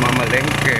mamalengke.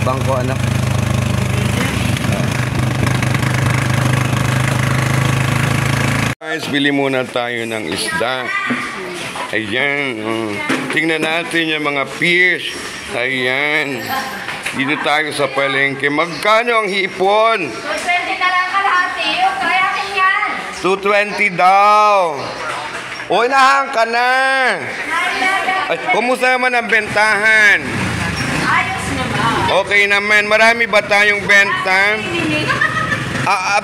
Bangko anak. Guys, bili muna tayo ng isda. Ayan. Tingnan natin yung mga fish. Ayan. Dito tayo sa palengke. Magkano ang hipon? 220 na lang kalahati. Kaya akin yan. 220 daw. O, inahan ka na. Ay, kumusta naman ang bentahan? Ayos naman. Okay naman. Marami ba tayong benta?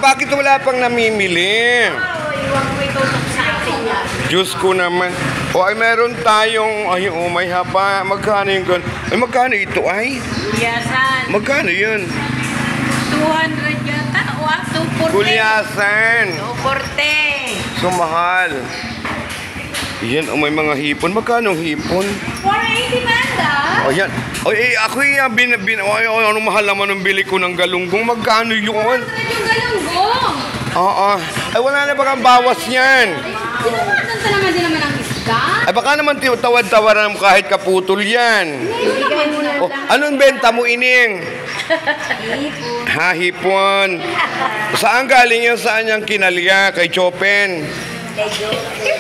Bakit wala pang namimili? Iwan ko itutok sa akin yan. Diyos ko naman. O ay meron tayong, ay may hapa. Magkano yung gan? Ay magkano ito ay? Kulyasan. Magkano yun? 200 yata. O, 240. Kulyasan. 240. So mahal. Yan, may mga hipon. Magkano ang hipon? 480 banda. O yan. O ako yung ano mahal naman ang bili ko ng galunggong. Magkano yun? 400 yung galunggong. Oo. Ay wala na bang bawas yan? Pinamatan naman din naman ang isda. Ay baka naman tawad-tawaran mo kahit kaputol yan. Ibigay mo na O, anong benta mo, ining? Hipon. Ha, hipon. Saan galing yan? Saan yung kinalya? Kay Chopen?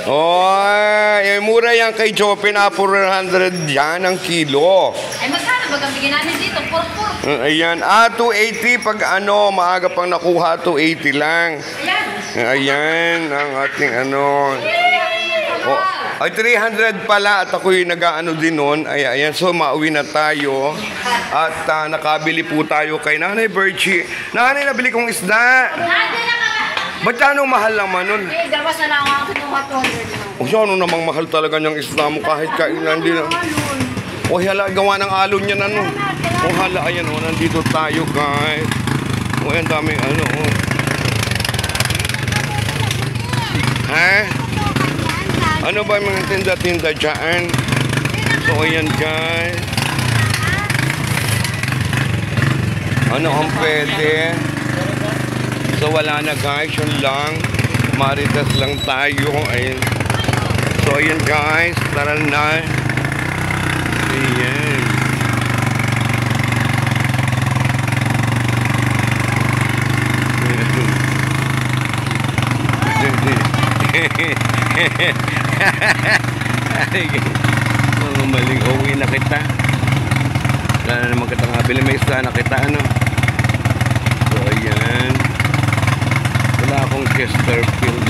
Oy, mura yan kay Chopen. 400 yan ang kilo. Ay, magkano ba ang bigyan namin dito? Puro-puro. Ayan. 280 pag ano, maaga pang nakuha, 280 lang. Ayan. Ayan, ang ating ano. Oh, ay, 300 pala at ako yung nag-ano din nun. Ay, ayan, so mauwi na tayo. At nakabili po tayo kay Nanay Berchie. Nanay, nabili kong isda. Nandun na ka. Ba't anong mahal naman nun? Eh, gawas na lang ako kinuha 200 lang. O siya, ano namang mahal talaga niyang isda mo kahit kailan din. O hala, gawa ng alon yan ano. O hala, ayan o, nandito tayo guys. O ayan, daming ano o. Ha? Ano ba yung mga tinda-tinda dyan? So ayan guys. Ano ang pwede? So wala na guys, yun lang. Maritas lang tayo. Ayan. So ayan guys, tara na. Ayan. Maling uwi na kita. Wala na naman kita nga bili. May isa na kita ano. So ayan. Wala akong Chesterfield.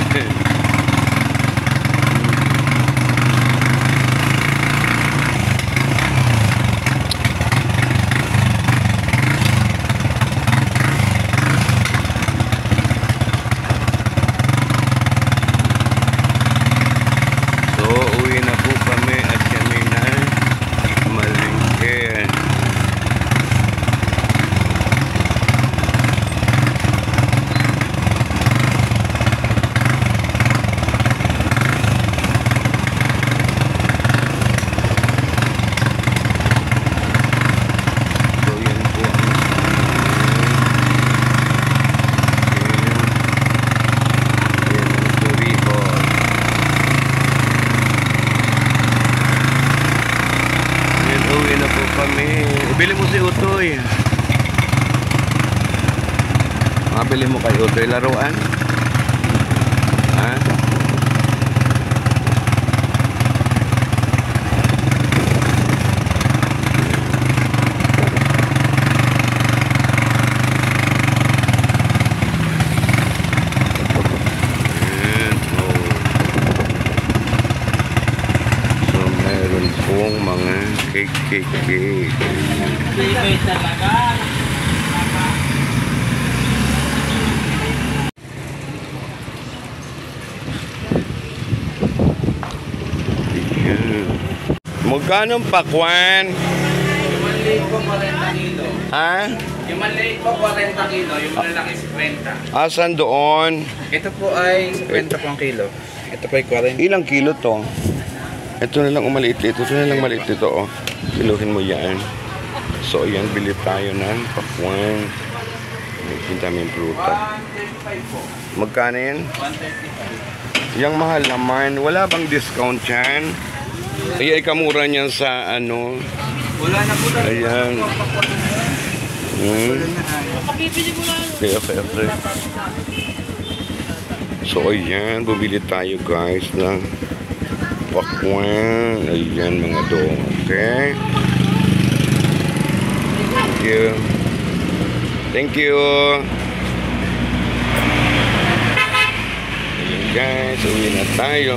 Utoy. Mabili mo kay Utoy laruan? Ha? Pong mga cake. Bibay talaga. Ayan. Magkano ang pakwan? Yung maliit po 40 kilo. Ha? Yung maliit po 40 kilo, yung malalaki 50. Asan doon? Ito po ay 50 po ang kilo. Ito po ay 40. Ilang kilo to? Ito na lang maliit ito. Ito na lang maliit ito. Oh. Kiluhin mo yan. So, ayan. Bili tayo ng pakwan. Ang daming pruta. 135 po. Magkano yan? 135. Yung mahal naman. Wala bang discount yan? Ay, kamura niyan sa ano. Wala na po talaga. Ayan. Okay. So, ayan. Bumili tayo guys ng pakwan. Ayan mga dong. Okay. Thank you. Thank you. Ayan guys. Uwi na tayo.